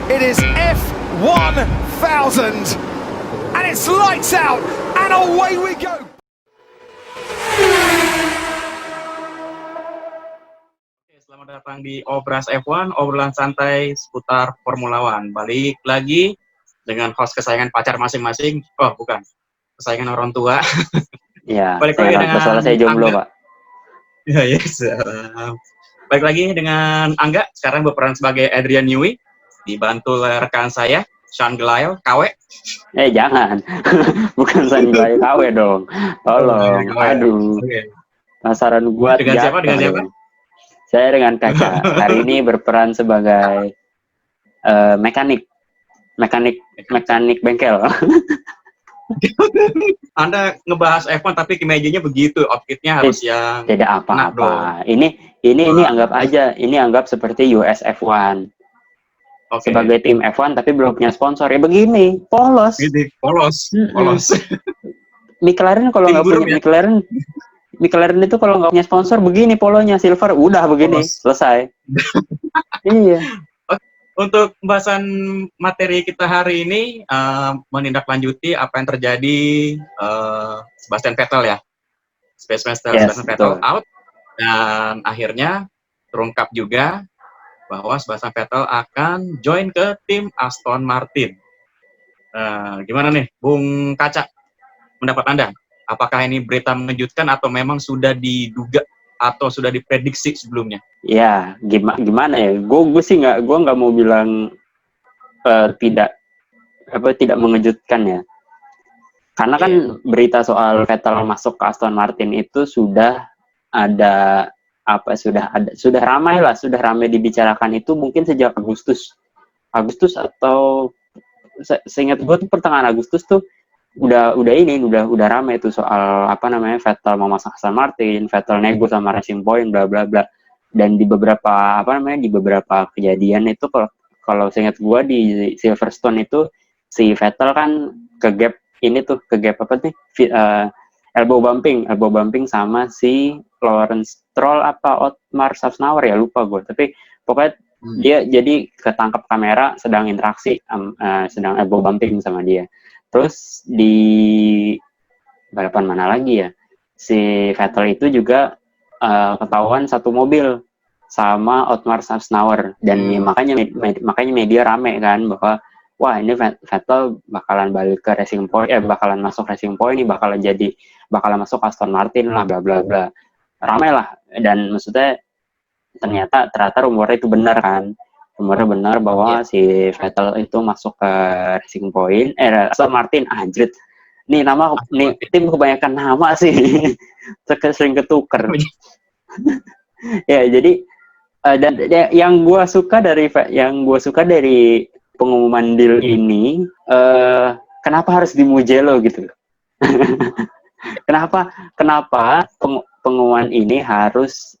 It is F1000, and it's lights out, and away we go. Selamat datang di Obras F1, obrolan santai seputar Formula One. Balik lagi dengan host kesayangan pacar masing-masing. Oh, bukan. Kesayangan orang tua. Iya, Balik lagi dengan soalnya saya jomblo, Angga. Pak. Ya, yes. Balik lagi dengan Angga, sekarang berperan sebagai Adrian Newey, dibantu oleh rekan saya, Sean Gelael, KW. Jangan. Bukan Sanjay KW dong. Tolong. Aduh. Okay. Penasaran gua Dengan siapa? Dengan siapa? Saya dengan Kaca. Hari ini berperan sebagai mekanik bengkel. Anda ngebahas F1 tapi kemejanya begitu, outfitnya harus yang tidak apa-apa. Ini anggap aja, ini anggap seperti US F1. Okay. Sebagai tim F1 tapi belum punya sponsor. Ya begini, polos. Polos. McLaren kalau nggak punya McLaren itu kalau nggak punya sponsor begini polonya silver udah begini selesai. Iya. Untuk pembahasan materi kita hari ini menindaklanjuti apa yang terjadi Sebastian Vettel ya. Sebastian Vettel out dan akhirnya terungkap juga bahwa Sebastian Vettel akan join ke tim Aston Martin. Gimana nih, Bung Kaca? Pendapat Anda? Apakah ini berita mengejutkan atau memang sudah diduga atau sudah diprediksi sebelumnya? Ya, gimana ya? Gue sih nggak mau bilang tidak mengejutkan ya. Karena kan berita soal Vettel masuk ke Aston Martin itu sudah ramai dibicarakan itu mungkin sejak Agustus atau seingat gue tuh pertengahan Agustus tuh udah ramai itu soal Vettel mau masuk Aston Martin, Vettel nego sama Racing Point bla bla bla. Dan di beberapa kejadian itu kalau seingat gue di Silverstone itu si Vettel kan ke gap elbow bumping sama si Lawrence Stroll apa Otmar Szafnauer ya lupa gue, tapi pokoknya dia jadi ketangkap kamera sedang interaksi sedang elbow bumping sama dia. Terus di balapan mana lagi ya, si Vettel itu juga ketahuan satu mobil sama Otmar Szafnauer dan makanya media rame kan bahwa wah ini Vettel bakalan balik ke Racing Point, bakalan masuk Racing Point, ini bakalan masuk Aston Martin lah bla bla bla, ramai lah. Dan maksudnya ternyata rumornya itu benar kan, bahwa si Vettel itu masuk ke Racing Point, Aston Martin. Anjrit, nih tim kebanyakan nama sih, sering ketuker. Ya jadi dan yang gue suka dari pengumuman deal ini, kenapa harus di Mugello gitu? Kenapa pengumuman ini harus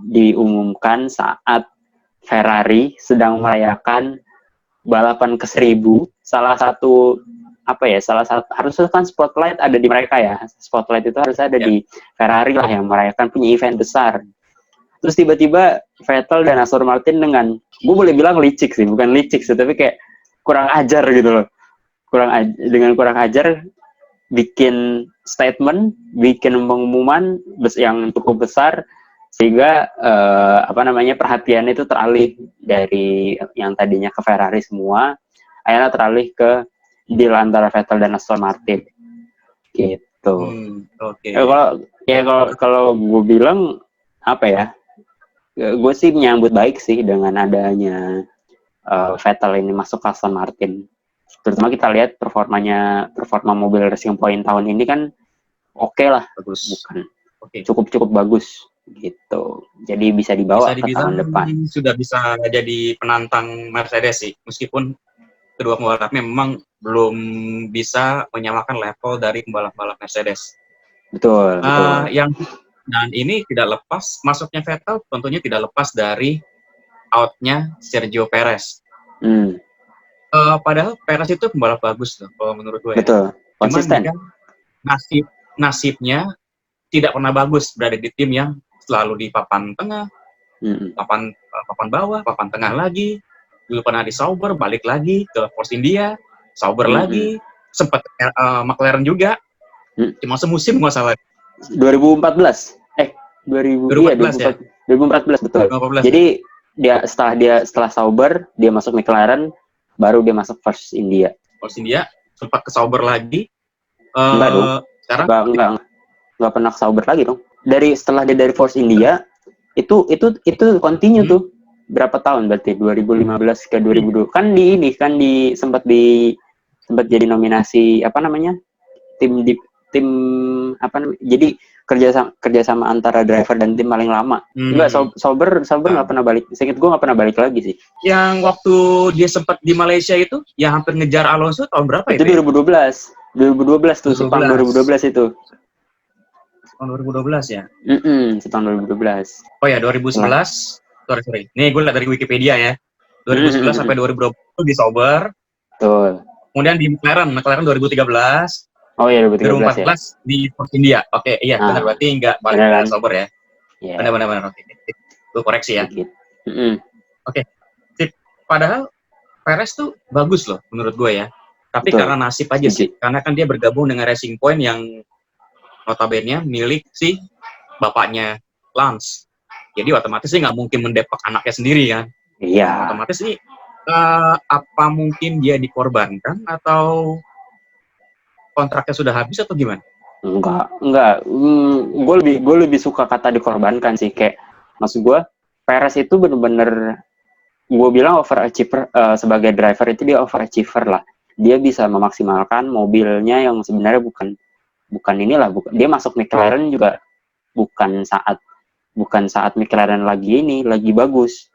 diumumkan saat Ferrari sedang merayakan balapan ke-1000? Harusnya kan spotlight ada di mereka ya. Spotlight itu harus ada di Ferrari lah yang merayakan punya event besar. Terus tiba-tiba Vettel dan Aston Martin dengan, gue boleh bilang licik sih, bukan licik sih, tapi kayak kurang ajar gitu loh. Kurang ajar bikin statement, bikin pengumuman yang cukup besar sehingga perhatian itu teralih dari yang tadinya ke Ferrari semua, akhirnya teralih ke deal antara Vettel dan Aston Martin gitu. Kalau gue bilang gue sih menyambut baik sih dengan adanya Vettel ini masuk ke Aston Martin. Terutama kita lihat performa mobil Racing Point tahun ini kan oke lah, cukup bagus gitu. Jadi bisa dibawa ke tahun depan. Sudah bisa jadi penantang Mercedes sih, meskipun kedua pembalapnya memang belum bisa menyamakan level dari pembalap-pembalap Mercedes. Betul. Dan ini tidak lepas, masuknya Vettel tentunya tidak lepas dari outnya Sergio Perez. Padahal Perez itu pembalap bagus loh, kalau menurut gue. Betul, konsisten. Cuman nasibnya tidak pernah bagus berada di tim yang selalu di papan tengah, papan bawah, papan tengah lagi. dulu pernah di Sauber, balik lagi ke Force India, Sauber lagi, sempat McLaren juga, cuma semusim nggak salah. 2014 2014 ya. 2014 betul. 2014, Jadi setelah Sauber dia masuk McLaren, baru dia masuk Force India. Force India sempat ke Sauber lagi. Enggak dong. Sekarang Enggak pernah ke Sauber lagi dong. Setelah dia dari Force India itu continue tuh. Berapa tahun berarti? 2015 ke 2020. Kan sempat jadi nominasi apa namanya? Tim jadi kerjasama antara driver dan tim paling lama. Enggak, Sauber nggak pernah balik. Seingat gue nggak pernah balik lagi sih. Yang waktu dia sempat di Malaysia itu, yang hampir ngejar Alonso tahun berapa itu? 2012 tuh, Sepang 2012 itu. Tahun 2012 ya? Sepang 2012. Oh ya, 2011. Sorry. Nih gue lihat dari Wikipedia ya. 2011 sampai 2020 di Sauber. Betul. Kemudian di McLaren 2013. Oh iya, 2013 ya. Di Force India. Oke, iya benar, berarti nggak balik ke Sauber ya. Yeah. Benar. Oke. Itu koreksi ya. Oke. Padahal Perez tuh bagus loh menurut gue ya. Tapi karena nasib aja sih. Karena kan dia bergabung dengan Racing Point yang notabene milik si bapaknya Lance. Jadi otomatis sih nggak mungkin mendepak anaknya sendiri kan. Iya. Otomatis sih apa mungkin dia dikorbankan atau kontraknya sudah habis atau gimana? Enggak. Gue lebih suka kata dikorbankan sih. Kayak maksud gue, Perez itu bener-bener, gue bilang overachiever. Sebagai driver itu dia overachiever lah. Dia bisa memaksimalkan mobilnya yang sebenarnya bukan dia masuk McLaren juga bukan saat McLaren lagi bagus.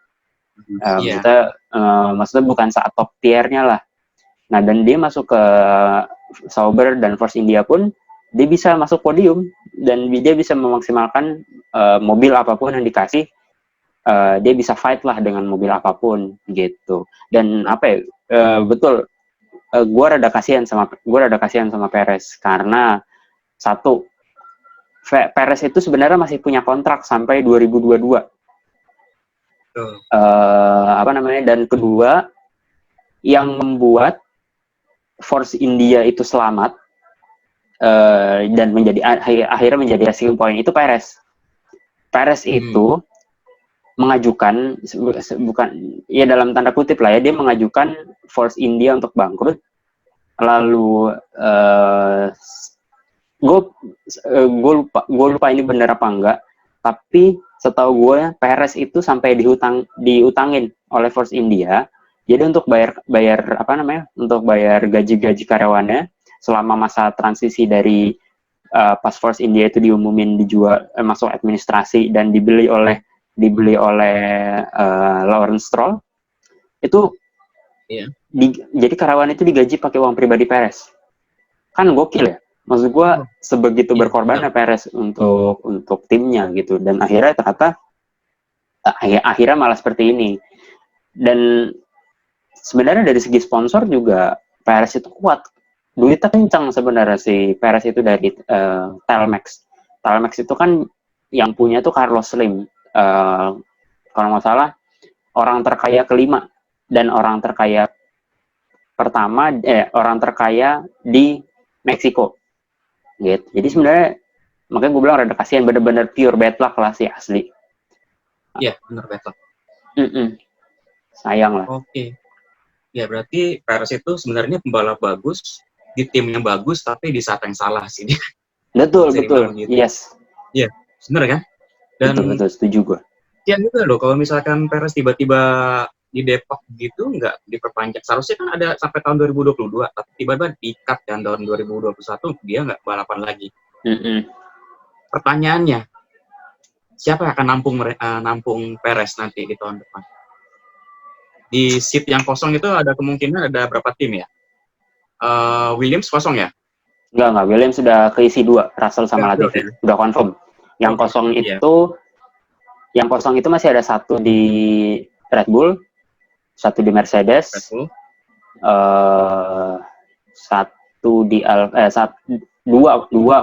Maksudnya bukan saat top tier-nya lah. Nah, dan dia masuk ke Sauber dan Force India pun dia bisa masuk podium dan dia bisa memaksimalkan mobil apapun yang dikasih. Dia bisa fight lah dengan mobil apapun gitu. Dan betul, gue rada kasihan sama Perez karena satu, Perez itu sebenarnya masih punya kontrak sampai 2022. Dan kedua, yang membuat Force India itu selamat dan akhirnya menjadi Racing Point itu Perez. Perez itu mengajukan, dalam tanda kutip lah ya, dia mengajukan Force India untuk bangkrut. Lalu gue lupa ini benar apa enggak, tapi setahu gue Perez itu sampai diutangin oleh Force India. Jadi untuk bayar gaji karyawannya selama masa transisi dari pas Force India itu diumumin dijual masuk administrasi dan dibeli oleh Lawrence Stroll itu. Jadi karyawan itu digaji pakai uang pribadi Perez. Kan gokil ya. Maksud gue sebegitu berkorbannya Perez untuk timnya gitu. Dan akhirnya malah seperti ini. Dan sebenarnya dari segi sponsor juga Perez itu kuat. Duitnya kencang sebenarnya si Perez itu dari Telmex. Telmex itu kan yang punya tuh Carlos Slim. Kalau nggak salah orang terkaya kelima dan orang terkaya di Meksiko. Gitu. Jadi sebenarnya makanya gue bilang rada kasihan, bener-bener pure bad luck lah sih asli. Iya, bener bad luck. Sayang lah. Oke. Ya berarti Perez itu sebenarnya pembalap bagus, di tim yang bagus, tapi di saat yang salah sih dia. Betul. Gitu. Yes. Iya, bener kan? Dan betul, setuju gue. Ya juga loh, kalau misalkan Perez tiba-tiba di Depok gitu nggak diperpanjang, seharusnya kan ada sampai tahun 2022, tapi tiba-tiba di-cut dan tahun 2021 dia nggak balapan lagi. Pertanyaannya, siapa yang akan nampung Perez nanti di tahun depan? Di seat yang kosong itu ada kemungkinan ada berapa tim ya? Williams kosong ya? Enggak, Williams sudah keisi 2, Russell sama Latifi, udah confirm. Yang kosong itu masih ada 1 di Red Bull, 1 di Mercedes, 1 di dua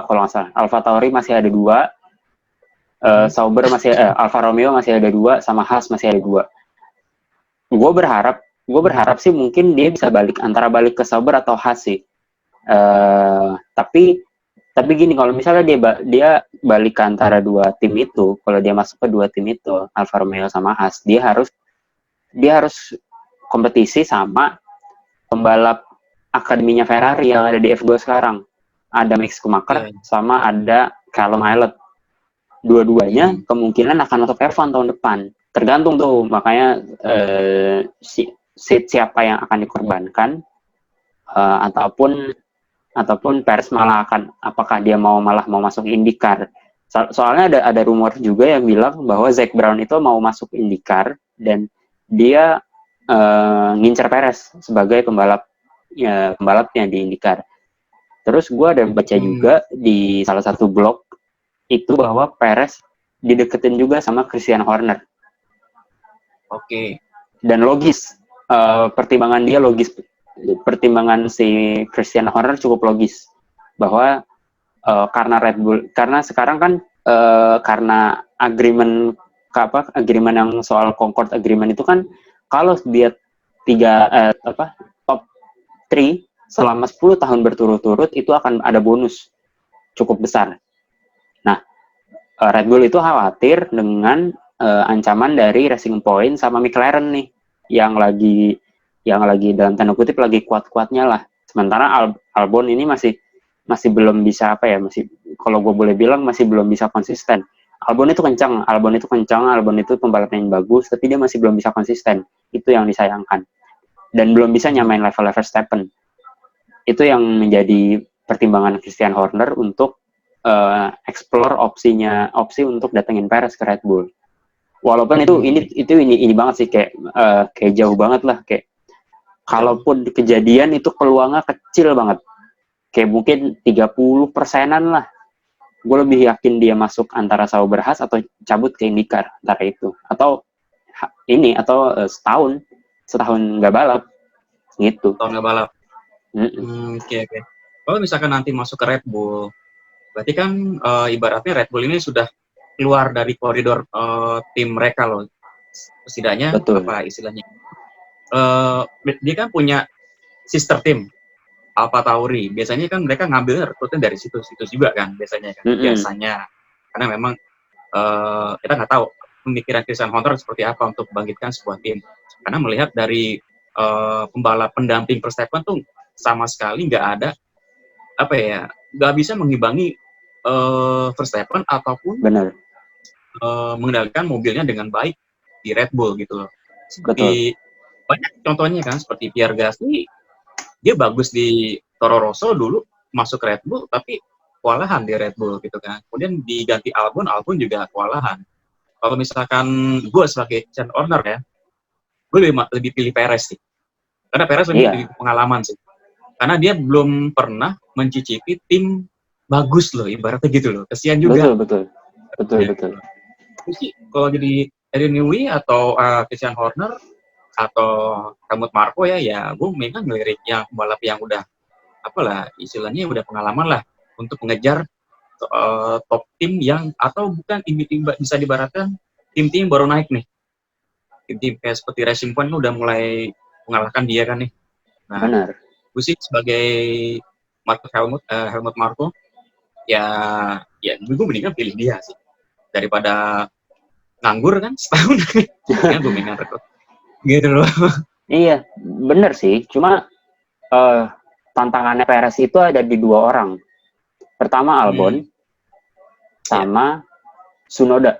kalau nggak salah. Alfa Tauri masih ada 2, Sauber Alfa Romeo masih ada 2, sama Haas masih ada 2. Gue gue berharap sih mungkin dia bisa balik ke Sauber atau Haas sih. Tapi gini, kalau misalnya dia balik ke antara dua tim itu, kalau dia masuk ke dua tim itu, Alfa Romeo sama Haas, dia harus kompetisi sama pembalap akademinya Ferrari yang ada di F2 sekarang. Ada Mick Schumacher sama ada Callum Ilott. Dua-duanya kemungkinan akan masuk F1 tahun depan. Tergantung tuh, makanya siapa yang akan dikorbankan, ataupun Perez malah apakah dia malah mau masuk IndyCar. Soalnya ada rumor juga yang bilang bahwa Zac Brown itu mau masuk IndyCar dan dia ngincer Perez sebagai pembalapnya di IndyCar. Terus gue ada baca juga di salah satu blog itu bahwa Perez dideketin juga sama Christian Horner. Oke. Dan logis, pertimbangan dia logis. Pertimbangan si Christian Horner cukup logis bahwa karena Red Bull, karena sekarang kan karena agreement yang soal Concord Agreement itu kan kalau dia top 3 selama 10 tahun berturut-turut itu akan ada bonus cukup besar. Nah, Red Bull itu khawatir dengan ancaman dari Racing Point sama McLaren nih yang lagi dalam tanda kutip lagi kuat-kuatnya lah. Sementara Albon ini masih belum bisa masih, kalau gue boleh bilang masih belum bisa konsisten. Albon itu kencang, Albon itu pembalap yang bagus, tapi dia masih belum bisa konsisten. Itu yang disayangkan. Dan belum bisa nyamain level Verstappen. Itu yang menjadi pertimbangan Christian Horner untuk explore opsi untuk datengin Perez ke Red Bull. Walaupun ini banget sih, kayak jauh banget lah, kayak kalaupun kejadian itu peluangnya kecil banget. Kayak mungkin 30%-an lah. Gue lebih yakin dia masuk antara Sauber Haas atau cabut ke IndyCar antara itu. Atau setahun nggak balap. Gitu. Setahun nggak balap. Oke. Kalau misalkan nanti masuk ke Red Bull, berarti kan ibaratnya Red Bull ini sudah keluar dari koridor tim mereka loh. Setidaknya apa istilahnya? Dia kan punya sister team Alpha Tauri. Biasanya kan mereka ngambil rekrutnya dari situ juga kan biasanya kan. Biasanya karena memang kita nggak tahu pemikiran Christian Horner seperti apa untuk membangkitkan sebuah tim. Karena melihat dari pembalap pendamping Verstappen tuh sama sekali nggak ada nggak bisa mengimbangi Verstappen ataupun mengendalikan mobilnya dengan baik di Red Bull gitu loh. Seperti banyak contohnya kan, seperti Pierre Gasly, dia bagus di Toro Rosso dulu, masuk Red Bull, tapi kewalahan di Red Bull gitu kan. Kemudian diganti Albon juga kewalahan. Kalau misalkan gue sebagai Christian Horner ya, gue lebih pilih Perez sih. Karena Perez lebih pengalaman sih. Karena dia belum pernah mencicipi tim bagus loh, ibaratnya gitu loh. Kesian juga. Betul. Terus sih, kalau jadi Adrian Newey atau Christian Horner atau Helmut Marko ya gue memang ngelirik yang pembalap yang udah istilahnya udah pengalaman lah untuk mengejar top tim yang atau bukan tim bisa dibaratkan tim-tim baru naik nih, tim kayak seperti Racing Point udah mulai mengalahkan dia kan nih. Nah, benar. Gue sih sebagai Helmut Marko ya gue mendingan pilih dia sih daripada nganggur kan setahun. Gue mendingan rekrut gitu loh. Iya, bener sih. Cuma tantangannya Perez itu ada di dua orang. Pertama Albon sama Tsunoda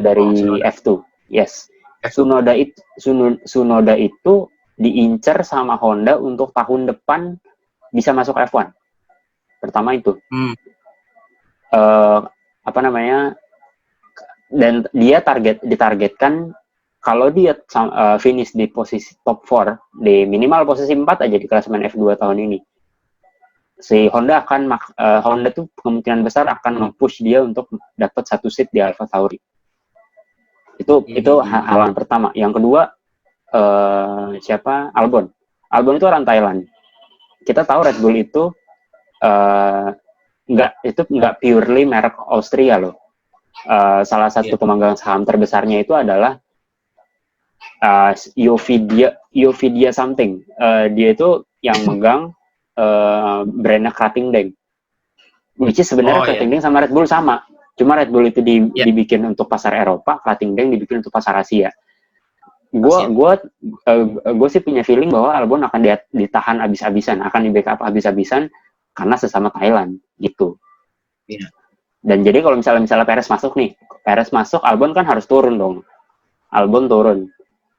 dari F2. Yes. Tsunoda itu diincar sama Honda untuk tahun depan bisa masuk F1. Pertama itu. Dan dia ditargetkan kalau dia finish di posisi top 4, di minimal posisi 4 aja di klasemen F2 tahun ini, si Honda tuh kemungkinan besar akan nge-push dia untuk dapat satu seat di Alpha Tauri. Itu hal yang pertama. Yang kedua, Albon itu orang Thailand. Kita tahu Red Bull itu nggak purely merek Austria loh. Salah satu pemegang saham terbesarnya itu adalah Yovidia something. Dia itu yang megang brandnya Krating Deng. Which is sebenarnya Krating Deng sama Red Bull sama. Cuma Red Bull itu dibikin untuk pasar Eropa, Krating Deng dibikin untuk pasar Asia. Gue sih punya feeling bahwa Albon akan ditahan abis-abisan, akan di backup abis-abisan karena sesama Thailand gitu. Iya. Dan jadi kalau misalnya Perez masuk, Albon kan harus turun dong. Albon turun.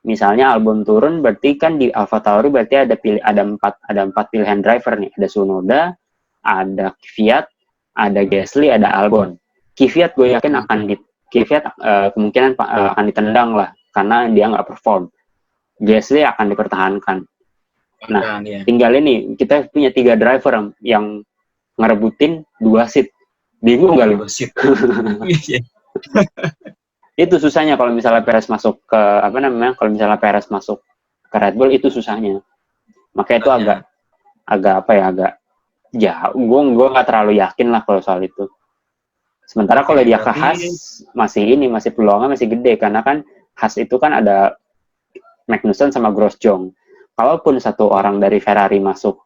Misalnya Albon turun, berarti kan di AlphaTauri berarti ada empat pilihan driver nih. Ada Tsunoda, ada Kvyat, ada Gasly, ada Albon. Kvyat gue yakin kemungkinan akan ditendang lah karena dia nggak perform. Gasly akan dipertahankan. Nah, tinggal ini kita punya 3 driver yang ngerebutin 2 seat. Bingung nggak lu? Itu susahnya kalau misalnya Perez masuk ke kalau misalnya Perez masuk ke Red Bull itu susahnya. Makanya itu agak jauh. Gue nggak terlalu yakin lah kalau soal itu. Sementara kalau dia ke Haas masih peluangnya masih gede karena kan Haas itu kan ada Magnussen sama Grosjean. Kalaupun satu orang dari Ferrari masuk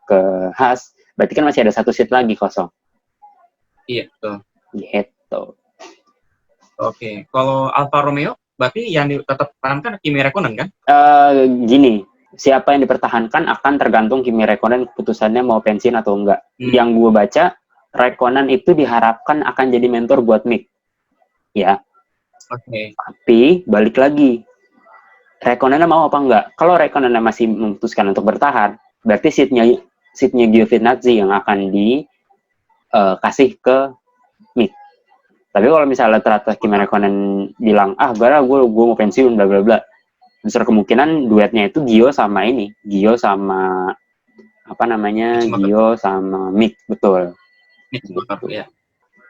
ke Haas, berarti kan masih ada 1 seat lagi kosong. Iya, betul. Gitu. Oke, kalau Alfa Romeo, berarti yang tetap pertahankan Kimi Räikkönen kan? Gini, siapa yang dipertahankan akan tergantung Kimi Räikkönen keputusannya mau pensiun atau enggak. Yang gue baca, Räikkönen itu diharapkan akan jadi mentor buat Mick. Ya. Oke. Tapi, balik lagi. Räikkönen mau apa enggak? Kalau Räikkönen masih memutuskan untuk bertahan, berarti seatnya Giovinazzi yang akan kasih ke Mick. Tapi kalau misalnya ternyata Kimi Räikkönen bilang, gue mau pensiun, bla bla bla, besar kemungkinan duetnya itu Gio sama Mick, betul. Ya.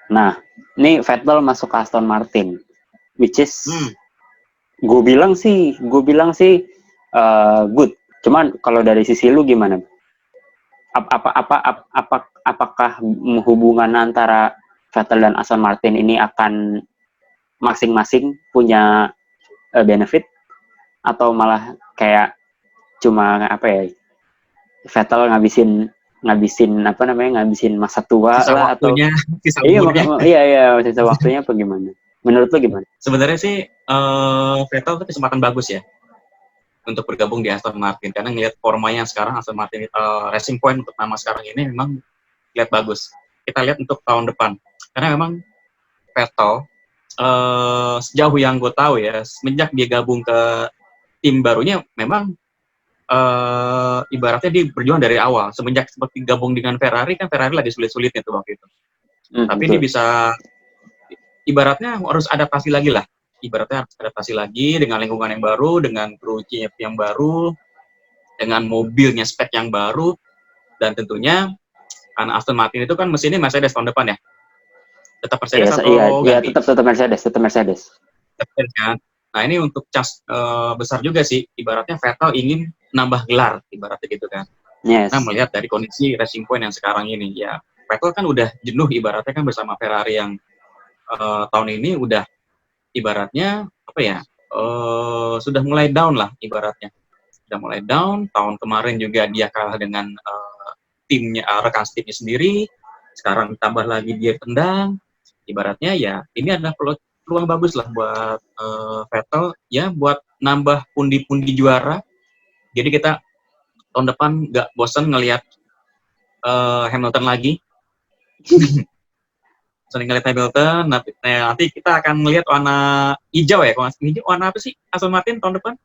Nah, ini Vettel masuk ke Aston Martin, which is gue bilang sih good. Cuman kalau dari sisi lu gimana? Apakah hubungan antara Vettel dan Aston Martin ini akan masing-masing punya benefit atau malah kayak cuma Vettel ngabisin masa tua sisa lah waktunya, atau sisa waktunya apa gimana? Menurut lu gimana? Sebenarnya sih Vettel itu kesempatan bagus ya untuk bergabung di Aston Martin karena ngelihat formanya sekarang Aston Martin Racing Point untuk nama sekarang ini memang lihat bagus. Kita lihat untuk tahun depan karena memang Vettel sejauh yang gue tahu ya semenjak dia gabung ke tim barunya memang ibaratnya dia berjuang dari awal semenjak seperti gabung dengan Ferrari kan Ferrari lagi sulit-sulitnya tuh waktu itu. Tapi dia bisa ibaratnya harus adaptasi lagi lah. Ibaratnya harus adaptasi lagi dengan lingkungan yang baru, dengan kru yang baru, dengan mobilnya spek yang baru, dan tentunya karena Aston Martin itu kan mesinnya Mercedes tahun depan ya. Tetap Mercedes atau ganti? Iya, tetap Mercedes. Kan? Nah ini untuk cas besar juga sih. Ibaratnya Vettel ingin nambah gelar, ibaratnya gitu kan. Yes. Nah melihat dari kondisi Racing Point yang sekarang ini, ya Vettel kan udah jenuh ibaratnya kan bersama Ferrari yang tahun ini udah ibaratnya sudah mulai down lah ibaratnya. Sudah mulai down. Tahun kemarin juga dia kalah dengan timnya rekan timnya sendiri. Sekarang tambah lagi dia tendang. Ibaratnya ya ini adalah peluang bagus lah buat Vettel ya buat nambah pundi-pundi juara. Jadi kita tahun depan nggak bosan ngelihat Hamilton lagi. Sering ngeliat Hamilton, nanti kita akan melihat warna hijau ya, hijau warna apa sih Aston Martin tahun depan?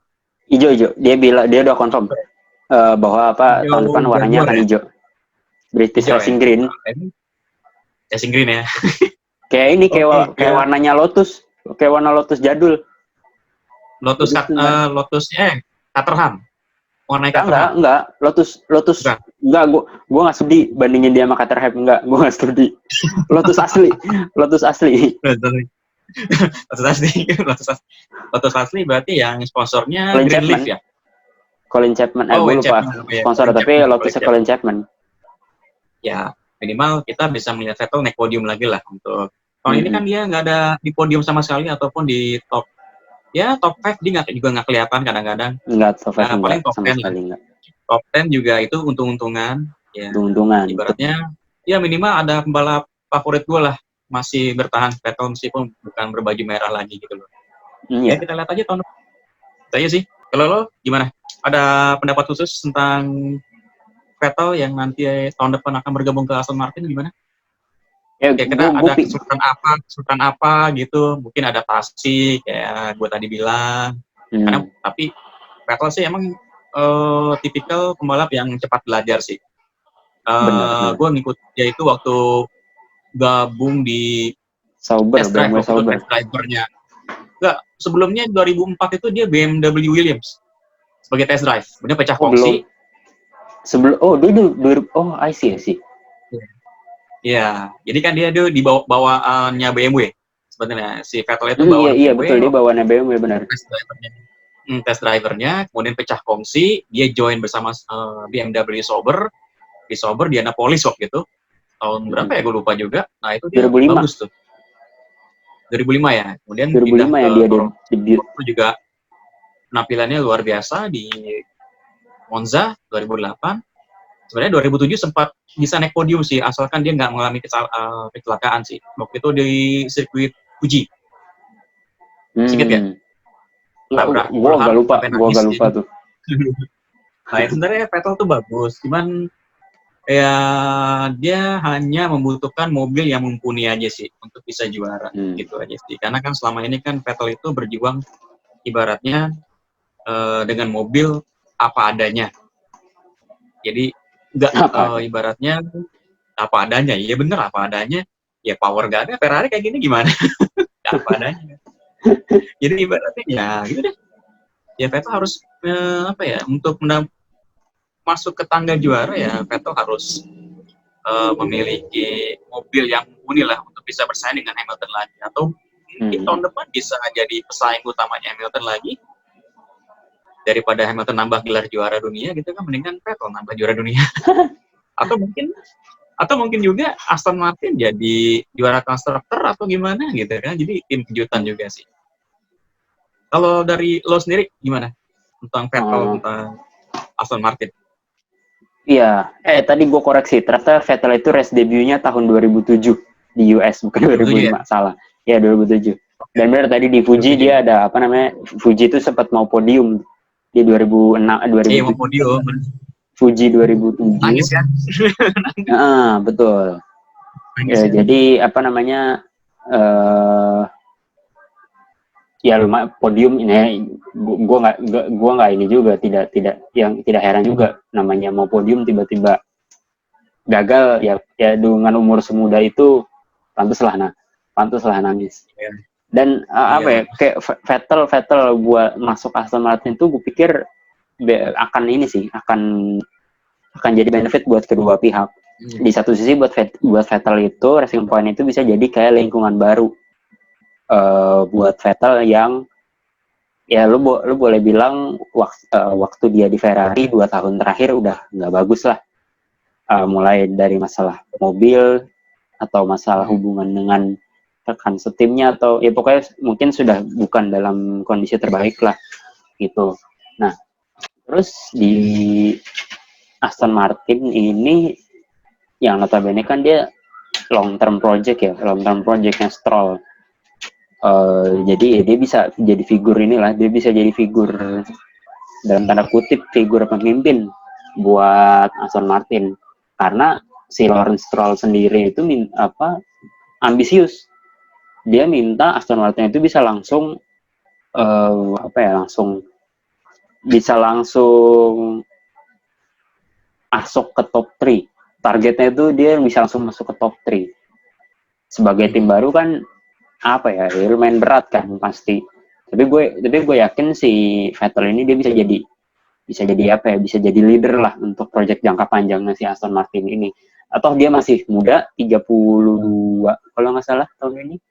Hijau. Dia udah confirm bahwa tahun depan warnanya akan hijau. British Racing Green. Racing Green ya. Kayak warnanya Lotus, kayak warna Lotus jadul. Lotus Caterham. Warnanya Caterham. Enggak. Lotus. Enggak, gue nggak studi bandingin dia sama Caterham, enggak, gue nggak studi. Lotus asli. Lotus asli berarti yang sponsornya Green Leaf ya? Colin Chapman, gue lupa sponsor, tapi Lotusnya Colin Chapman. Ya, minimal kita bisa melihat Vettel naik podium lagi lah untuk tahun ini kan dia nggak ada di podium sama sekali ataupun di top ya top 5 dia nggak kelihatan kadang-kadang. Enggak, top 5 Paling enggak, top sama 10 lah. sekali enggak. Top 10 juga itu untung-untungan. Ya, Untung-untungan. ibaratnya ya minimal ada pembalap favorit gue lah masih bertahan Vettel meskipun bukan berbaju merah lagi gitu loh. Ya Iya. kita lihat aja tahun depan. Itu aja sih. Kalau lo gimana? Ada pendapat khusus tentang Vettel yang nanti tahun depan akan bergabung ke Aston Martin gimana? Ya, Kayak kita ada kesulitan apa gitu, mungkin adaptasi kayak gue tadi bilang. Karena tapi Vettel sih emang tipikal pembalap yang cepat belajar sih. benar. Gue ngikut dia itu waktu gabung di Sauber, test drive, BMW waktu itu Sauber. test drivernya. Enggak, sebelumnya 2004 itu dia BMW Williams sebagai test drive. Dia pecah kongsi. I see. Iya, jadi kan dia di bawaannya BMW. Sebenarnya si Vettel itu bawa Iya BMW. betul, dia bawaannya BMW benar. Test drivernya, kemudian pecah kongsi, dia join bersama BMW Sauber. Di Sauber di Annapolis waktu itu. Tahun berapa ya gue lupa juga. Nah, itu dia 2005. bagus tuh. 2005 ya. Kemudian 2005 pindah ke yang dia Toro debut. Rosso juga penampilannya luar biasa di Monza 2008. Sebenarnya 2007 sempat bisa naik podium sih, asalkan dia nggak mengalami kecelakaan sih. Waktu itu di sirkuit Fuji. Ingat nggak? Gua agak lupa tuh. Nah, sebenarnya Vettel tuh bagus, cuman ya dia hanya membutuhkan mobil yang mumpuni aja sih untuk bisa juara, gitu aja sih. Karena kan selama ini kan Vettel itu berjuang ibaratnya dengan mobil apa adanya. Jadi nggak ibaratnya apa adanya, ya bener apa adanya, ya power gak ada, Ferrari kayak gini gimana? Apa adanya. Jadi ibaratnya ya gitu deh. Ya Vettel harus untuk masuk ke tangga juara ya Vettel harus memiliki mobil yang mumpuni lah untuk bisa bersaing dengan Hamilton lagi, atau mungkin tahun depan bisa jadi pesaing utamanya Hamilton lagi. Daripada Hamilton nambah gelar juara dunia gitu kan, mendingan Vettel nambah juara dunia. atau mungkin juga Aston Martin jadi juara konstruktor atau gimana gitu kan, jadi tim kejutan juga sih. Kalau dari lo sendiri gimana tentang Vettel, tentang Aston Martin? Iya, tadi gue koreksi, ternyata Vettel itu race debutnya tahun 2007 di US, bukan 2005, salah. Ya 2007. Dan benar tadi di Fuji dia ada Fuji itu sempat mau podium di 2006, 2007. Iya, mau podium. Fuji 2007. Nangis kan? Betul. Nangis, ya. Jadi ya lumayan podium ini, gua nggak ini juga, tidak heran juga, namanya mau podium tiba-tiba gagal ya dengan umur semuda itu pantaslah nangis. Dan kayak Vettel gua masuk Aston Martin tuh gue pikir akan jadi benefit buat kedua pihak. Di satu sisi buat Vettel itu Racing Point itu bisa jadi kayak lingkungan baru buat Vettel yang ya lu boleh bilang waktu dia di Ferrari 2 tahun terakhir udah nggak bagus lah, mulai dari masalah mobil atau masalah hubungan dengan rekan setimnya, atau ya pokoknya mungkin sudah bukan dalam kondisi terbaik lah gitu. Nah terus di Aston Martin ini yang notabene kan dia long term projectnya Stroll. Jadi dia bisa jadi figur dalam tanda kutip figur pemimpin buat Aston Martin, karena si Lawrence Stroll sendiri itu ambisius. Dia minta Aston Martin itu bisa langsung masuk ke top 3. Targetnya itu dia bisa langsung masuk ke top 3. Sebagai tim baru kan lumayan berat kan pasti. Tapi gue yakin si Vettel ini dia bisa jadi leader lah untuk proyek jangka panjangnya si Aston Martin ini. Atau dia masih muda, 32 kalau nggak salah tahun ini.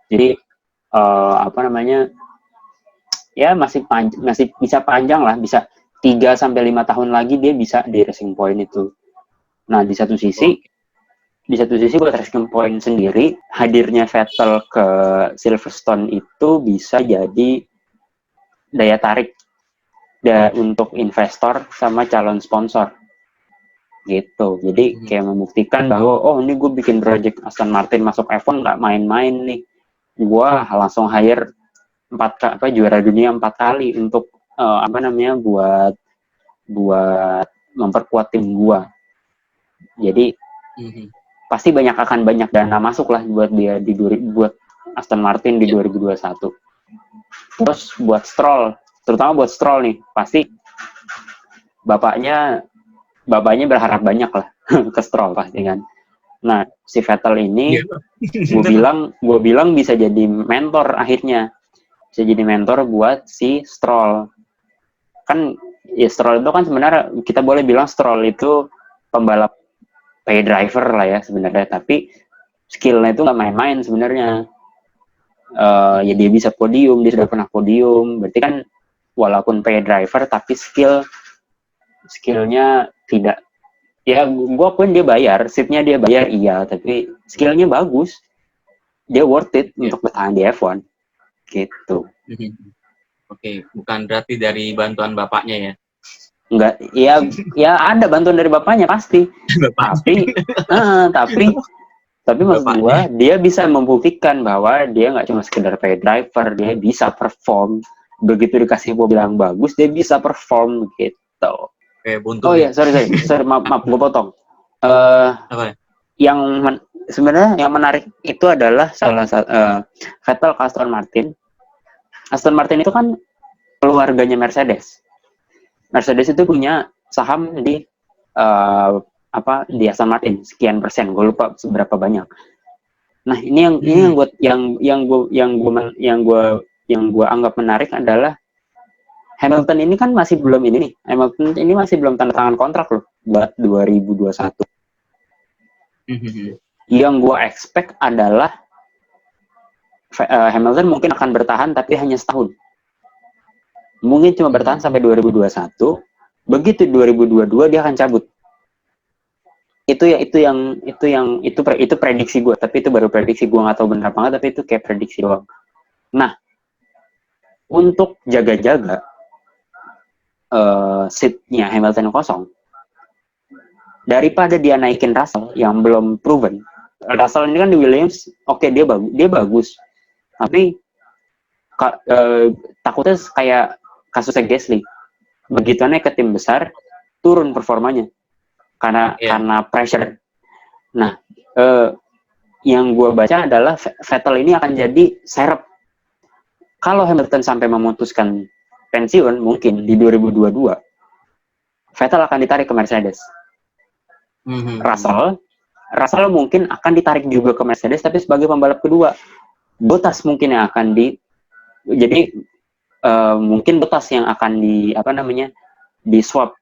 Jadi ya masih bisa panjang lah, bisa 3 sampai 5 tahun lagi dia bisa di Racing Point itu. Nah, di satu sisi buat Racing Point sendiri, hadirnya Vettel ke Silverstone itu bisa jadi daya tarik untuk investor sama calon sponsor gitu. Jadi kayak membuktikan bahwa oh ini gue bikin project Aston Martin masuk F1 nggak main-main nih, gue langsung hire juara dunia 4 kali untuk buat memperkuat tim gue. Jadi pasti akan banyak dana masuk lah buat dia buat Aston Martin di 2021. Terus buat terutama buat Stroll nih, pasti bapaknya berharap banyak lah ke Stroll pasti kan. Nah, si Vettel ini gue bilang bisa jadi mentor akhirnya. Bisa jadi mentor buat si Stroll. Kan ya Stroll itu kan sebenarnya kita boleh bilang Stroll itu pembalap pay driver lah ya sebenarnya, tapi skillnya itu nggak main-main sebenarnya. Ya dia bisa podium, dia sudah pernah podium, berarti kan walaupun pay driver tapi skillnya tidak, ya gue akuin dia bayar, seatnya dia bayar iya, tapi skillnya bagus, dia worth it untuk bertahan di F1 gitu. Oke, bukan berarti dari bantuan bapaknya ya? Enggak, ya ada bantuan dari bapaknya pasti, tapi maksud gue dia bisa membuktikan bahwa dia nggak cuma sekedar pay driver, dia bisa perform. Begitu dikasih mobil yang bagus, dia bisa perform gitu. Buntu. Oh iya, sorry, maaf, gue potong. Sebenarnya yang menarik itu adalah salah satu Vettel ke Aston Martin. Aston Martin itu kan keluarganya Mercedes. Mercedes itu punya saham di di Aston Martin sekian persen, gue lupa seberapa banyak. Nah ini yang gue anggap menarik adalah Hamilton ini kan masih belum masih belum tanda tangan kontrak loh buat 2021. Yang gue expect adalah Hamilton mungkin akan bertahan tapi hanya setahun. Mungkin cuma bertahan sampai 2021. Begitu 2022 dia akan cabut. Itu prediksi gue, tapi itu baru prediksi gue, nggak tahu benar apa nggak, tapi itu kayak prediksi doang. Nah, untuk jaga-jaga seatnya Hamilton kosong, daripada dia naikin Russell yang belum proven. Russell ini kan di Williams, oke, dia bagus, tapi takutnya kayak kasusnya Gasly, begitu naik ke tim besar turun performanya karena pressure. Nah, yang gue baca adalah Vettel ini akan jadi serep. Kalau Hamilton sampai memutuskan pensiun mungkin di 2022, Vettel akan ditarik ke Mercedes. Russell mungkin akan ditarik juga ke Mercedes tapi sebagai pembalap kedua. Bottas mungkin yang akan mungkin Bottas yang akan di swap.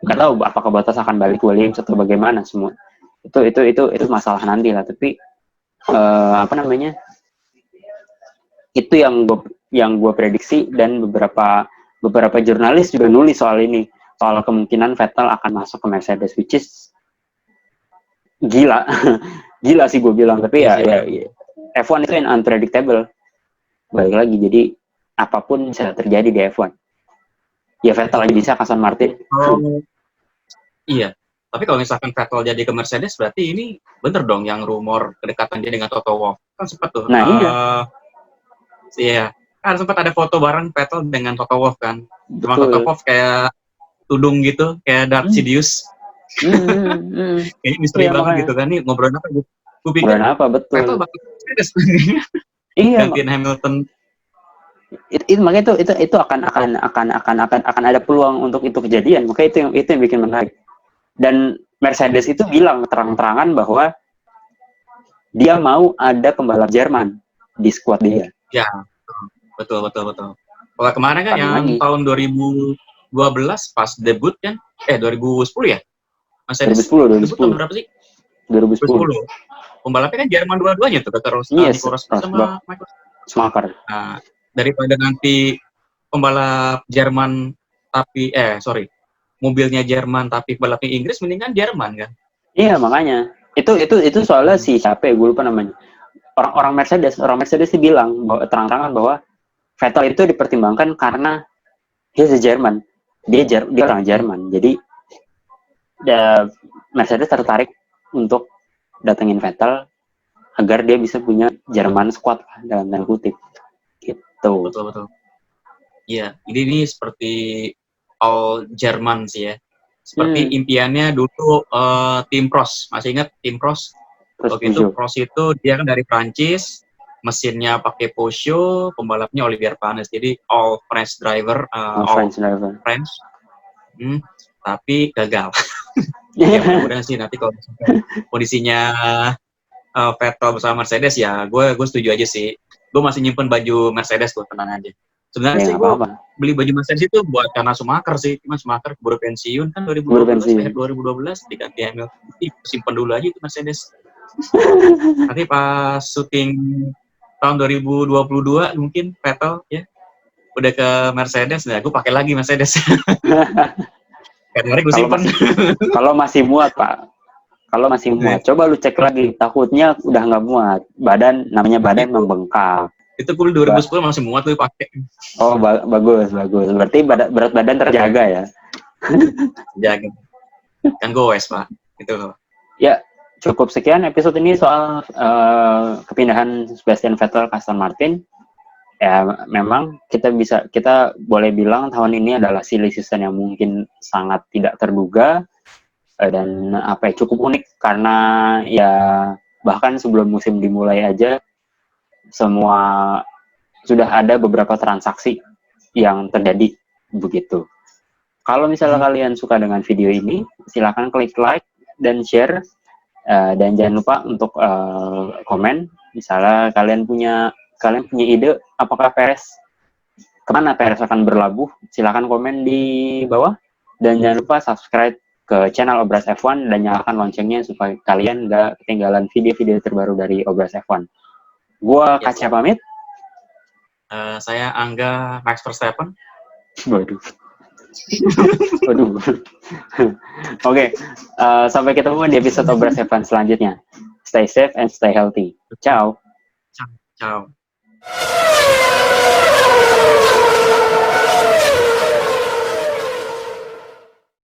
Nggak tahu apakah Bottas akan balik Williams atau bagaimana, semua itu masalah nanti lah. Tapi itu yang gue prediksi, dan beberapa jurnalis juga nulis soal ini, soal kemungkinan Vettel akan masuk ke Mercedes, which is gila sih gue bilang. Tapi ya F1 itu yang unpredictable, balik lagi, jadi apapun bisa terjadi di F1. Ya Vettel aja bisa, Aston Martin. Iya, tapi kalau misalkan Vettel jadi ke Mercedes, berarti ini bener dong yang rumor kedekatan dia dengan Toto Wolff. Kan sempat tuh. Nah, iya. Kan sempat ada foto bareng Vettel dengan Toto Wolff kan. Cuma Toto Wolff kayak tudung gitu, kayak Darth Sidious. Kayaknya misteri banget gitu kan. Nih ngobrol apa gitu. Gue pikir betul. Vettel bakal Mercedes. Iya. Gantiin Hamilton. Makanya itu akan ada peluang untuk itu kejadian. Makanya itu yang bikin menarik. Dan Mercedes itu bilang terang-terangan bahwa dia mau ada pembalap Jerman di skuad dia. Ya, betul. Kalau kemarin kan yang tahun 2012 pas debut kan, 2010 ya? Mercedes 2010. Tahun berapa sih? 2010. Pembalapnya kan Jerman dua-duanya tuh, Nico Rosberg sama Michael Schumacher. Nah, daripada nanti pembalap Jerman tapi mobilnya Jerman tapi pembalapnya Inggris, mendingan Jerman kan? Iya, makanya itu soalnya si siapa ya, gue lupa namanya, orang Mercedes sih bilang bahwa terang-terangan bahwa Vettel itu dipertimbangkan karena dia Jerman, dia orang Jerman, jadi Mercedes tertarik untuk datengin Vettel agar dia bisa punya Jerman squad dalam tanda kutip gitu. Betul. Iya, ini seperti all Jerman sih ya. Seperti impiannya dulu tim Prost, masih ingat tim Prost? Waktu itu Prost itu dia kan dari Prancis, mesinnya pakai Peugeot, pembalapnya Olivier Panis, jadi all French driver, French. Tapi gagal. Ya mudah-mudahan sih nanti kalau kondisinya Vettel bersama Mercedes ya, gue setuju aja sih. Gue masih nyimpen baju Mercedes tuh, tenang aja. Sebenarnya sih gue beli baju Mercedes itu buat karena Schumacher sih, cuma Schumacher baru pensiun kan 2012, 2012 diganti Hamilton. Simpen dulu aja itu Mercedes. Nanti pas syuting tahun 2022 mungkin Vettel ya udah ke Mercedes, nah gue pakai lagi Mercedes. Karena gue simpen. Kalau masih muat Pak, kalau masih muat, coba lu cek lagi, takutnya udah nggak muat. Namanya badan membengkak. Itu gue 2010 masih muat tuh pakai. Oh bagus. Berarti berat badan terjaga ya? Jaga. Kan goes Pak, itu loh. Ya, cukup sekian episode ini soal kepindahan Sebastian Vettel ke Aston Martin. Ya, memang kita boleh bilang tahun ini adalah silly season yang mungkin sangat tidak terduga dan cukup unik karena ya bahkan sebelum musim dimulai aja semua sudah ada beberapa transaksi yang terjadi begitu. Kalau misalnya kalian suka dengan video ini, silakan klik like dan share. Dan jangan lupa untuk komen. Misalnya kalian punya ide apakah kemana Perez akan berlabuh, silakan komen di bawah. Dan jangan lupa subscribe ke channel Obras F1 dan nyalakan loncengnya supaya kalian nggak ketinggalan video-video terbaru dari Obras F1. Gua Kaca pamit. Saya Angga Max Verstappen. Waduh. Oke, sampai ketemu di episode Obras F1 selanjutnya. Stay safe and stay healthy. Ciao. Ciao.